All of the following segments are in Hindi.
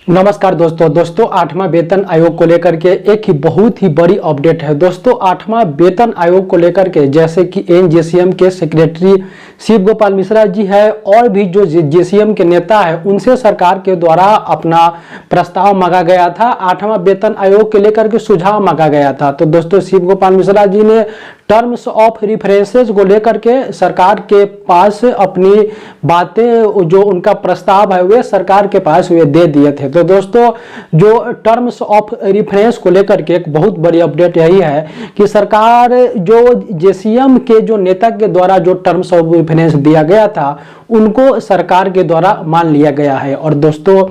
नमस्कार दोस्तों 8वां वेतन आयोग को लेकर के एक ही बहुत ही बड़ी अपडेट है। दोस्तों 8वां वेतन आयोग को लेकर के जैसे कि एनजेसीएम के सेक्रेटरी शिव गोपाल मिश्रा जी है और भी जो जेसीएम के नेता है उनसे सरकार के द्वारा अपना प्रस्ताव मांगा गया था। 8वां वेतन आयोग को लेकर के सुझाव मांगा गया था। तो दोस्तों शिव गोपाल मिश्रा जी ने टर्म्स ऑफ रिफरेंसेस को लेकर के सरकार के पास अपनी बातें जो उनका प्रस्ताव है वे सरकार के पास वे दे दिए थे। तो दोस्तों जो टर्म्स ऑफ रिफरेंस को लेकर के एक बहुत बड़ी अपडेट यही है कि सरकार जो जेसीएम के जो नेता के द्वारा जो टर्म्स ऑफ रिफरेंस दिया गया था उनको सरकार के द्वारा मान लिया गया है। और दोस्तों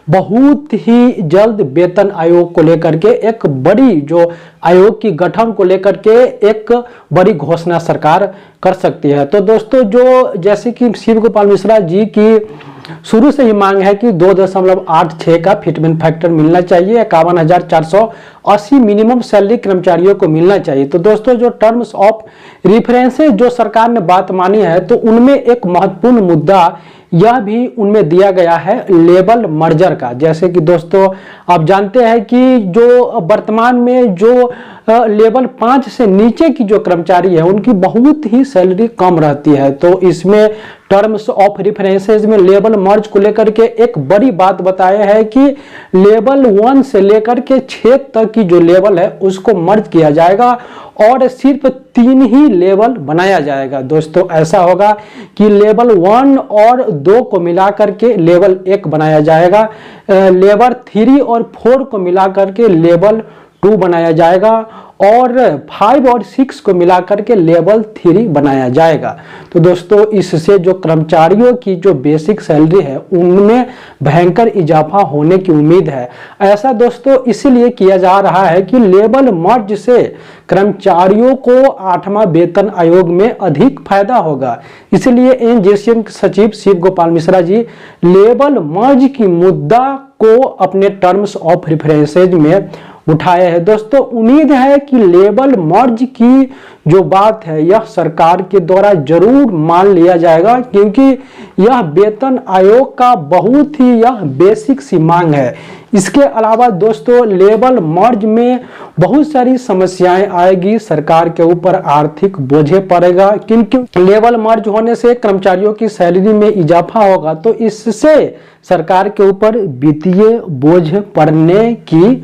बहुत ही जल्द वेतन आयोग को लेकर के एक बड़ी जो आयोग की गठन को लेकर के एक बड़ी घोषणा सरकार कर सकती है। तो दोस्तों जो जैसे कि शिव गोपाल मिश्रा जी की शुरू से ही मांग है कि 2.86 का फिटमेंट फैक्टर मिलना चाहिए, 51,480 मिनिमम सैलरी कर्मचारियों को मिलना चाहिए। तो दोस्तों जो टर्म्स ऑफ रिफरेंसेस जो सरकार ने बात मानी है तो उनमें एक महत्वपूर्ण मुद्दा यह भी उनमें दिया गया है लेवल मर्जर का। जैसे कि दोस्तों आप जानते हैं कि जो वर्तमान में जो लेवल 5 से नीचे की जो कर्मचारी है उनकी बहुत ही सैलरी कम रहती है। तो इसमें टर्म्स ऑफ रिफरेंसेस में लेवल मर्ज को लेकर के एक बड़ी बात बताया है कि लेवल 1 से लेकर के 6 तक की जो लेवल है उसको मर्ज किया जाएगा और सिर्फ 3 ही लेवल बनाया जाएगा। दोस्तों ऐसा होगा कि लेवल 1 और 2 को मिलाकर के लेवल 1 बनाया जाएगा, लेवल 3 और 4 को मिलाकर के लेवल 2 बनाया जाएगा और 5 और 6 को मिलाकर के लेवल 3 बनाया जाएगा। तो दोस्तों इससे जो कर्मचारियों की जो बेसिक सैलरी है उनमें भयंकर इजाफा होने की उम्मीद है। ऐसा दोस्तों इसीलिए किया जा रहा है कि लेवल मर्ज से कर्मचारियों को 8वां वेतन आयोग में अधिक फायदा होगा। इसलिए एनजेसीएम के सचिव शिव गोपाल मिश्रा जी लेवल मर्ज की मुद्दा को अपने टर्म्स ऑफ रेफरेंसेज में उठाए हैं। दोस्तों उम्मीद है कि लेवल मर्ज की जो बात है यह सरकार के द्वारा जरूर मान लिया जाएगा, क्योंकि यह वेतन आयोग का बहुत ही यह बेसिक सी मांग है। इसके अलावा दोस्तों लेवल मर्ज में बहुत सारी समस्याएं आएगी, सरकार के ऊपर आर्थिक बोझे पड़ेगा, क्योंकि लेवल मर्ज होने से कर्मचारियों की सैलरी में इजाफा होगा तो इससे सरकार के ऊपर वित्तीय बोझ पड़ने की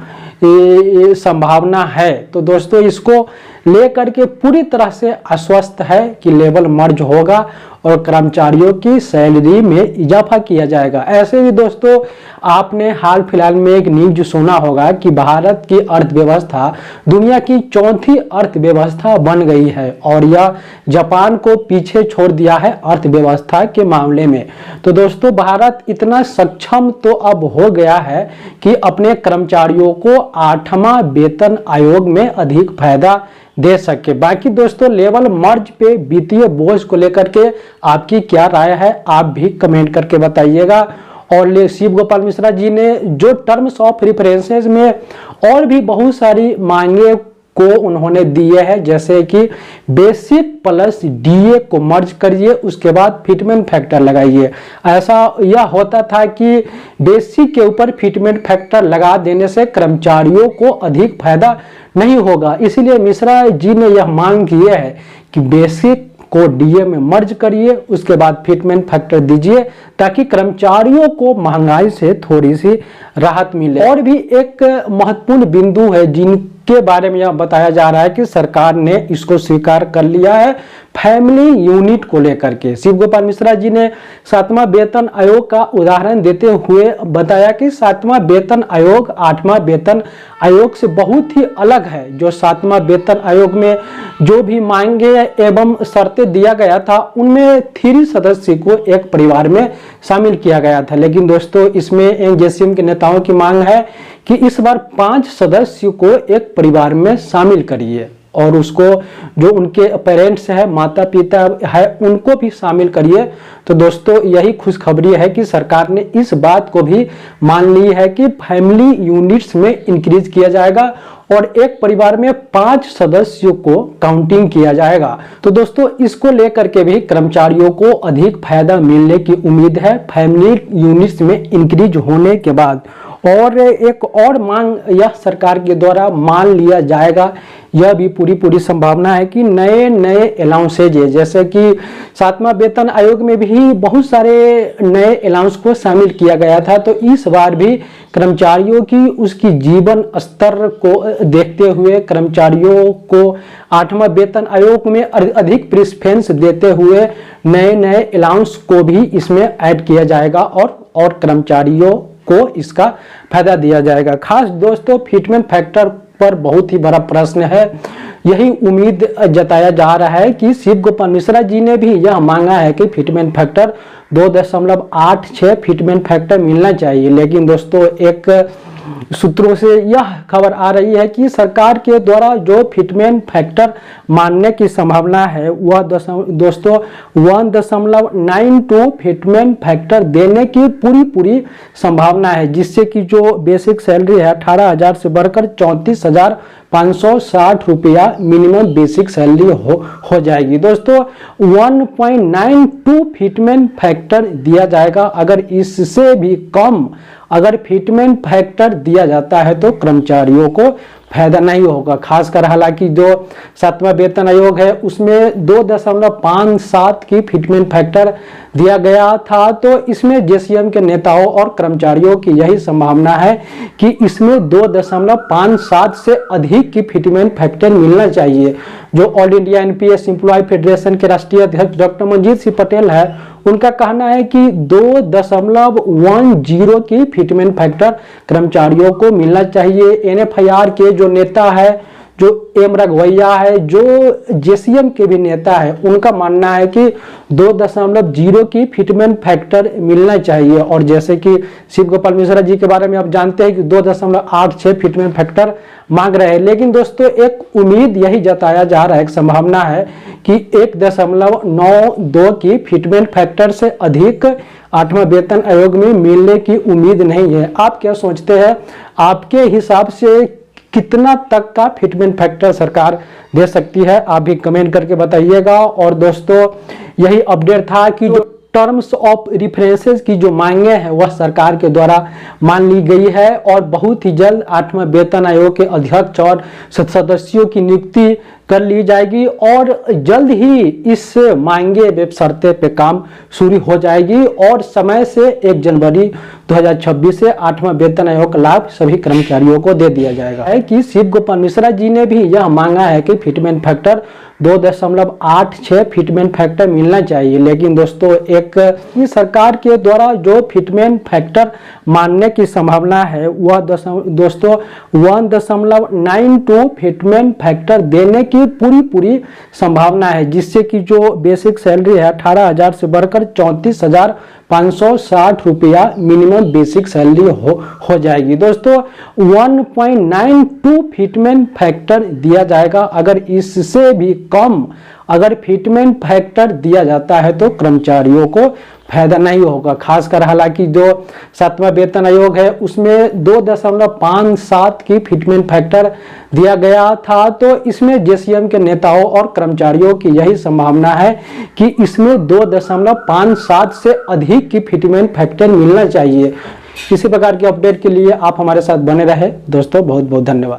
संभावना है। तो दोस्तों इसको लेकर के पूरी तरह से आश्वस्त है कि लेवल मर्ज होगा और कर्मचारियों की सैलरी में इजाफा किया जाएगा। ऐसे ही दोस्तों आपने हाल फिलहाल में एक न्यूज सुना होगा कि भारत की अर्थव्यवस्था दुनिया की 4थी अर्थव्यवस्था बन गई है और यह जापान को पीछे छोड़ दिया है अर्थव्यवस्था के मामले में। तो दोस्तों भारत इतना सक्षम तो अब हो गया है कि अपने कर्मचारियों को 8वां वेतन आयोग में अधिक फायदा दे सके। बाकी दोस्तों लेवल मर्ज पे वित्तीय बोझ को लेकर के आपकी क्या राय है आप भी कमेंट करके बताइएगा। और शिव गोपाल मिश्रा जी ने जो टर्म्स ऑफ रेफरेंसेस में और भी बहुत सारी मांगे को उन्होंने दिए हैं, जैसे कि बेसिक प्लस डीए को मर्ज करिए उसके बाद फिटमेंट फैक्टर लगाइए। ऐसा यह होता था कि बेसिक के ऊपर फिटमेंट फैक्टर लगा देने से कर्मचारियों को अधिक फायदा नहीं होगा, इसलिए मिश्रा जी ने यह मांग की है कि बेसिक को डीए में मर्ज करिए उसके बाद फिटमेंट फैक्टर दीजिए ताकि कर्मचारियों को महंगाई से थोड़ी सी राहत मिले। और भी एक महत्वपूर्ण बिंदु है जिनके बारे में यह बताया जा रहा है कि सरकार ने इसको स्वीकार कर लिया है फैमिली यूनिट को लेकर के। शिव गोपाल मिश्रा जी ने 7वां वेतन आयोग का उदाहरण देते हुए बताया कि 7वां वेतन आयोग 8वां वेतन आयोग से बहुत ही अलग है। जो 7वां वेतन आयोग में जो भी मांगे एवं शर्तें दिया गया था उनमें 3 सदस्य को एक परिवार में शामिल किया गया था, लेकिन दोस्तों इसमें एनजेसीएम के नेताओं की मांग है कि इस बार 5 सदस्य को एक परिवार में शामिल करिए और उसको जो उनके पेरेंट्स है माता पिता है उनको भी शामिल करिए। तो दोस्तों यही खुशखबरी है कि सरकार ने इस बात को भी मान ली है कि फैमिली यूनिट्स में इंक्रीज किया जाएगा और एक परिवार में 5 सदस्यों को काउंटिंग किया जाएगा। तो दोस्तों इसको लेकर के भी कर्मचारियों को अधिक फायदा मिलने की उम्मीद है फैमिली यूनिट्स में इंक्रीज होने के बाद। और एक और मांग यह सरकार के द्वारा मान लिया जाएगा, यह भी पूरी संभावना है कि नए नए अलाउंसेज है, जैसे कि 7वां वेतन आयोग में भी बहुत सारे नए अलाउंस को शामिल किया गया था। तो इस बार भी कर्मचारियों की उसकी जीवन स्तर को देखते हुए कर्मचारियों को 8वां वेतन आयोग में अधिक प्रेफरेंस देते हुए नए नए अलाउंस को भी इसमें ऐड किया जाएगा और कर्मचारियों को इसका फायदा दिया जाएगा। खास दोस्तों, फिटमेंट फैक्टर पर बहुत ही बड़ा प्रश्न है। यही उम्मीद जताया जा रहा है कि शिव गोपाल मिश्रा जी ने भी यह मांगा है कि फिटमेंट फैक्टर 2.86 फिटमेंट फैक्टर मिलना चाहिए। लेकिन दोस्तों, एक सूत्रों से यह खबर आ रही है कि सरकार के द्वारा जो फिटमेंट फैक्टर मानने की संभावना है वह दोस्तों 1.92 फिटमेंट फैक्टर देने की पूरी संभावना है, जिससे कि जो बेसिक सैलरी है 18,000 से बढ़कर 34,560 रुपया मिनिमम बेसिक सैलरी हो जाएगी। दोस्तों 1.92 फिटमेंट फैक्टर दिया जाएगा। अगर इससे भी कम अगर फिटमेंट फैक्टर दिया जाता है तो कर्मचारियों को फायदा नहीं होगा। खासकर हालांकि जो 7वां वेतन आयोग है उसमें 2.57 की फिटमेंट फैक्टर दिया गया था, तो इसमें जेसीएम के नेताओं और कर्मचारियों की यही संभावना है कि इसमें 2.57 से अधिक की फिटमेंट फैक्टर मिलना चाहिए। जो all India NPS employ federation के राष्ट्रीय अध्यक्ष डॉक्टर मंजीत सिंह पटेल है, उनका कहना है कि 2.10 की फिटमेंट फैक्टर कर्मचारियों को मिलना चाहिए। एनएफआईआर के जो नेता है, जो एम राघवैया है, जो जेसीएम के भी नेता है, उनका मानना है कि 2.0 की फिटमेंट फैक्टर मिलना चाहिए। और जैसे कि शिव गोपाल मिश्रा जी के बारे में आप जानते हैं कि 2.86 फिटमेंट फैक्टर मांग रहे हैं। लेकिन दोस्तों, एक उम्मीद यही जताया जा रहा है, एक संभावना है कि 1.92 की फिटमेंट फैक्टर से अधिक 8वां वेतन आयोग में मिलने की उम्मीद नहीं है। आप क्या सोचते हैं? आपके हिसाब से कितना तक का फिटमेंट फैक्टर सरकार दे सकती है? आप भी कमेंट करके बताइएगा। और दोस्तों, यही अपडेट था कि जो टर्म्स ऑफ रेफरेंसेस की जो मांगे हैं वह सरकार के द्वारा मान ली गई है और बहुत ही जल्द 8वां वेतन आयोग के अध्यक्ष और सदस्यों की नियुक्ति कर ली जाएगी और जल्द ही इस मांगे वेब शर्तें पे काम शुरू हो जाएगी और समय से 1 जनवरी 2026 से 8वां वेतन आयोग का लाभ सभी कर्मचारियों को दे दिया जाएगा। है कि शिव गोपाल मिश्रा जी ने भी यह मांगा है कि फिटमेंट फैक्टर 2.86 फिटमेंट फैक्टर मिलना चाहिए। लेकिन दोस्तों, एक सरकार के द्वारा जो फिटमेंट फैक्टर मानने की संभावना है वह दोस्तों 1.92 फिटमेंट फैक्टर देने की पूरी संभावना है, जिससे कि जो बेसिक सैलरी है 18,000 से बढ़कर 34,560 रुपया मिनिमम बेसिक सैलरी हो जाएगी। दोस्तों 1.92 फिटमेंट फैक्टर दिया जाएगा। अगर इससे भी कम अगर फिटमेंट फैक्टर दिया जाता है तो कर्मचारियों को फायदा नहीं होगा। खासकर हालांकि जो 7वां वेतन आयोग है उसमें 2.57 की फिटमेंट फैक्टर दिया गया था, तो इसमें जेसीएम के नेताओं और कर्मचारियों की यही संभावना है कि इसमें 2.57 से अधिक की फिटमेंट फैक्टर मिलना चाहिए। इसी प्रकार के अपडेट के लिए आप हमारे साथ बने रहे। दोस्तों बहुत बहुत धन्यवाद।